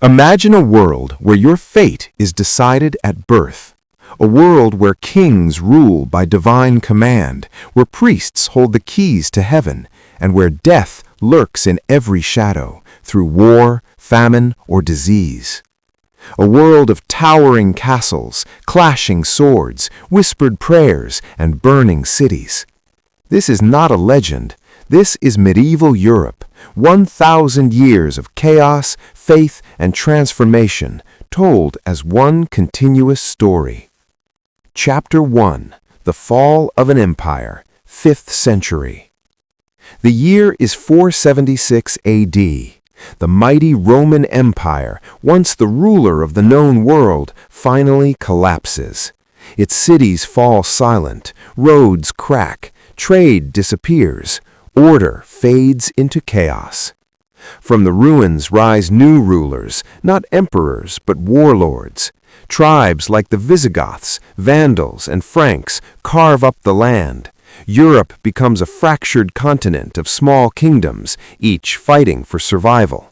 Imagine a world where your fate is decided at birth. A world where kings rule by divine command, where priests hold the keys to heaven, and where death lurks in every shadow, through war, famine, or disease. A world of towering castles, clashing swords, whispered prayers, and burning cities. This is not a legend. This is medieval Europe, 1,000 years of chaos, faith, and transformation, told as one continuous story. Chapter 1. The Fall of an Empire, 5th Century. The year is 476 AD. The mighty Roman Empire, once the ruler of the known world, finally collapses. Its cities fall silent, roads crack, trade disappears, order fades into chaos. From the ruins rise new rulers, not emperors but warlords. Tribes like the Visigoths, Vandals, and Franks carve up the land. Europe becomes a fractured continent of small kingdoms, each fighting for survival.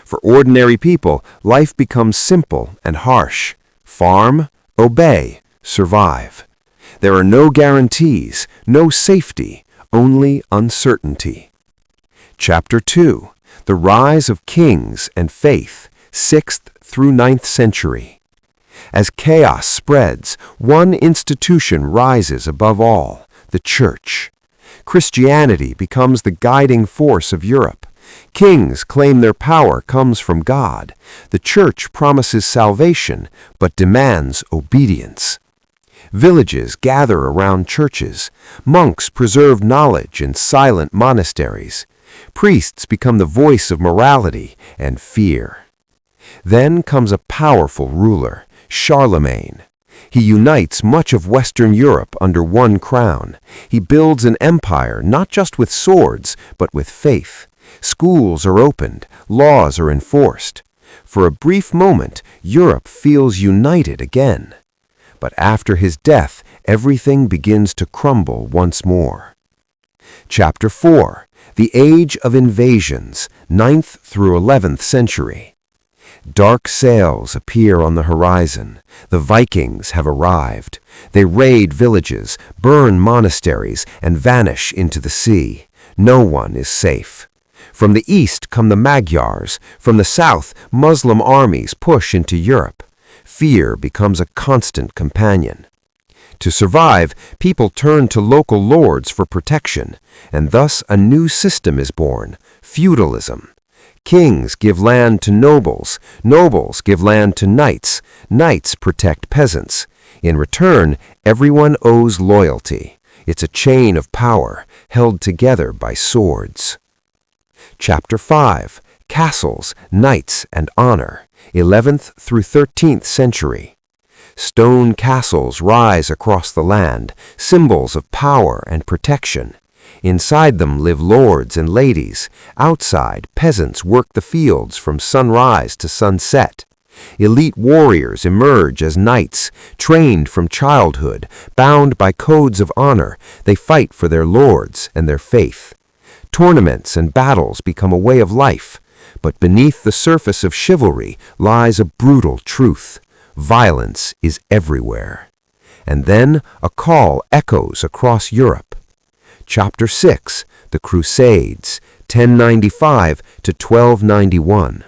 For ordinary people, life becomes simple and harsh. Farm, obey, survive. There are no guarantees, no safety, only uncertainty. Chapter 2. The Rise of Kings and Faith, 6th through 9th century. As chaos spreads, one institution rises above all, the Church. Christianity becomes the guiding force of Europe. Kings claim their power comes from God. The Church promises salvation, but demands obedience. Villages gather around churches. Monks preserve knowledge in silent monasteries. Priests become the voice of morality and fear. Then comes a powerful ruler, Charlemagne. He unites much of Western Europe under one crown. He builds an empire not just with swords, but with faith. Schools are opened, laws are enforced. For a brief moment, Europe feels united again. But after his death, everything begins to crumble once more. Chapter 4. The Age of Invasions, 9th through 11th century. Dark sails appear on the horizon. The Vikings have arrived. They raid villages, burn monasteries, and vanish into the sea. No one is safe. From the east come the Magyars. From the south, Muslim armies push into Europe. Fear becomes a constant companion. To survive, people turn to local lords for protection, and thus a new system is born, feudalism. Kings give land to nobles, nobles give land to knights, knights protect peasants. In return, everyone owes loyalty. It's a chain of power, held together by swords. Chapter 5. Castles, Knights, and Honor, 11th through 13th century. Stone castles rise across the land, symbols of power and protection. Inside them live lords and ladies. Outside, peasants work the fields from sunrise to sunset. Elite warriors emerge as knights, trained from childhood, bound by codes of honor. They fight for their lords and their faith. Tournaments and battles become a way of life, but beneath the surface of chivalry lies a brutal truth. Violence is everywhere. And then a call echoes across Europe. Chapter 6. The Crusades, 1095 to 1291.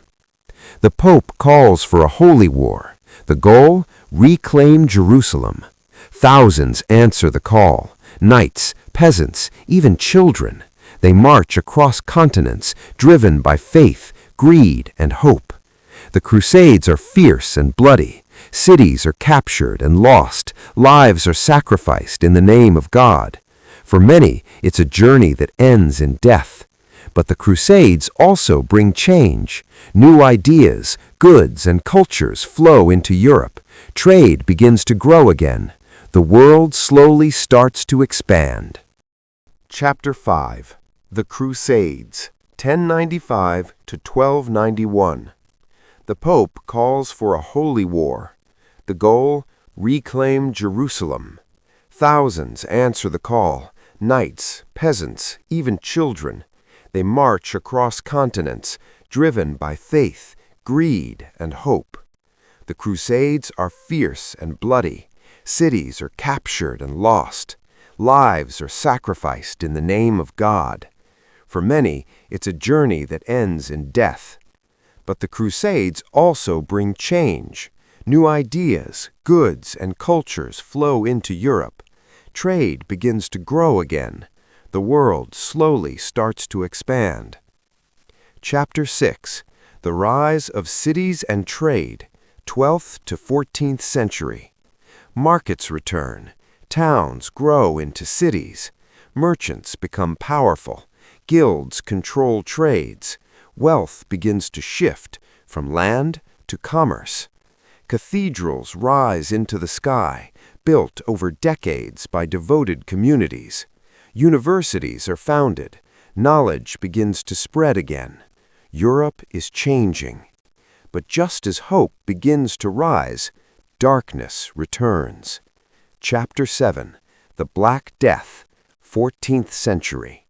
The Pope calls for a holy war. The goal? Reclaim Jerusalem. Thousands answer the call. Knights, peasants, even children. They march across continents, driven by faith, greed, and hope. The Crusades are fierce and bloody. Cities are captured and lost. Lives are sacrificed in the name of God. For many, it's a journey that ends in death. But the Crusades also bring change. New ideas, goods, and cultures flow into Europe. Trade begins to grow again. The world slowly starts to expand. Chapter 5. The Crusades, 1095 to 1291. The Pope calls for a holy war. The goal? Reclaim Jerusalem. Thousands answer the call. Knights, peasants, even children. They march across continents, driven by faith, greed and hope. The Crusades are fierce and bloody. Cities are captured and lost. Lives are sacrificed in the name of God. For many, it's a journey that ends in death. But the Crusades also bring change. New ideas, goods, and cultures flow into Europe. Trade begins to grow again. The world slowly starts to expand. Chapter 6. The Rise of Cities and Trade, 12th to 14th century. Markets return. Towns grow into cities. Merchants become powerful. Guilds control trades. Wealth begins to shift from land to commerce. Cathedrals rise into the sky, built over decades by devoted communities. Universities are founded. Knowledge begins to spread again. Europe is changing. But just as hope begins to rise, darkness returns. Chapter 7. The Black Death, 14th century.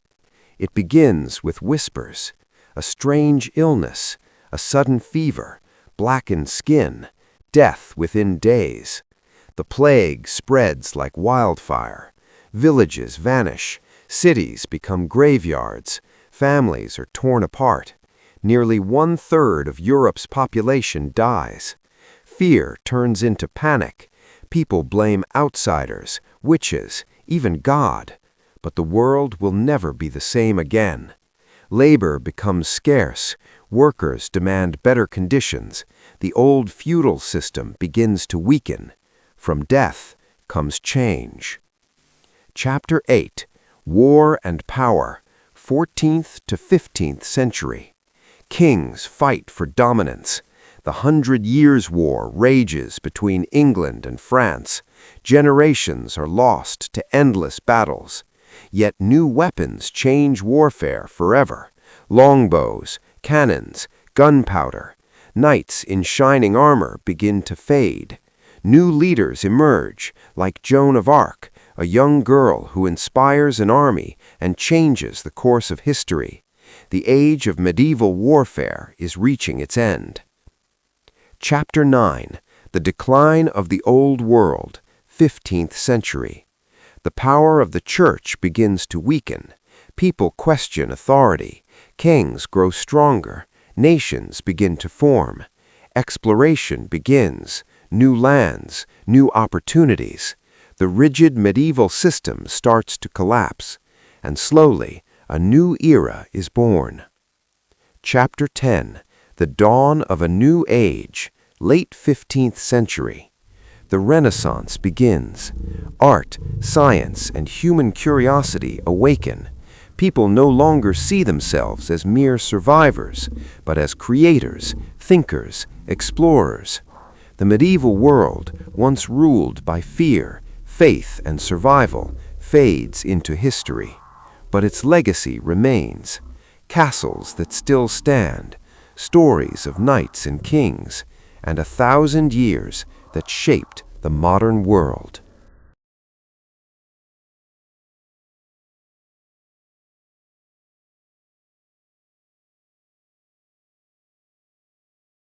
It begins with whispers, a strange illness, a sudden fever, blackened skin, death within days. The plague spreads like wildfire. Villages vanish. Cities become graveyards. Families are torn apart. Nearly 1/3 of Europe's population dies. Fear turns into panic. People blame outsiders, witches, even God. But the world will never be the same again. Labor becomes scarce. Workers demand better conditions. The old feudal system begins to weaken. From death comes change. Chapter 8. War and Power, 14th to 15th century. Kings fight for dominance. The 100 Years' War rages between England and France. Generations are lost to endless battles. Yet new weapons change warfare forever. Longbows, cannons, gunpowder. Knights in shining armor begin to fade. New leaders emerge, like Joan of Arc, a young girl who inspires an army and changes the course of history. The age of medieval warfare is reaching its end. Chapter 9. The Decline of the Old World, 15th century. The power of the church begins to weaken. People question authority. Kings grow stronger. Nations begin to form. Exploration begins. New lands, new opportunities. The rigid medieval system starts to collapse, and slowly a new era is born. Chapter 10. The Dawn of a New Age, late 15th century. The Renaissance begins. Art, science, and human curiosity awaken. People no longer see themselves as mere survivors, but as creators, thinkers, explorers. The medieval world, once ruled by fear, faith, and survival, fades into history. But its legacy remains. Castles that still stand, stories of knights and kings, and 1,000 years that shaped the modern world.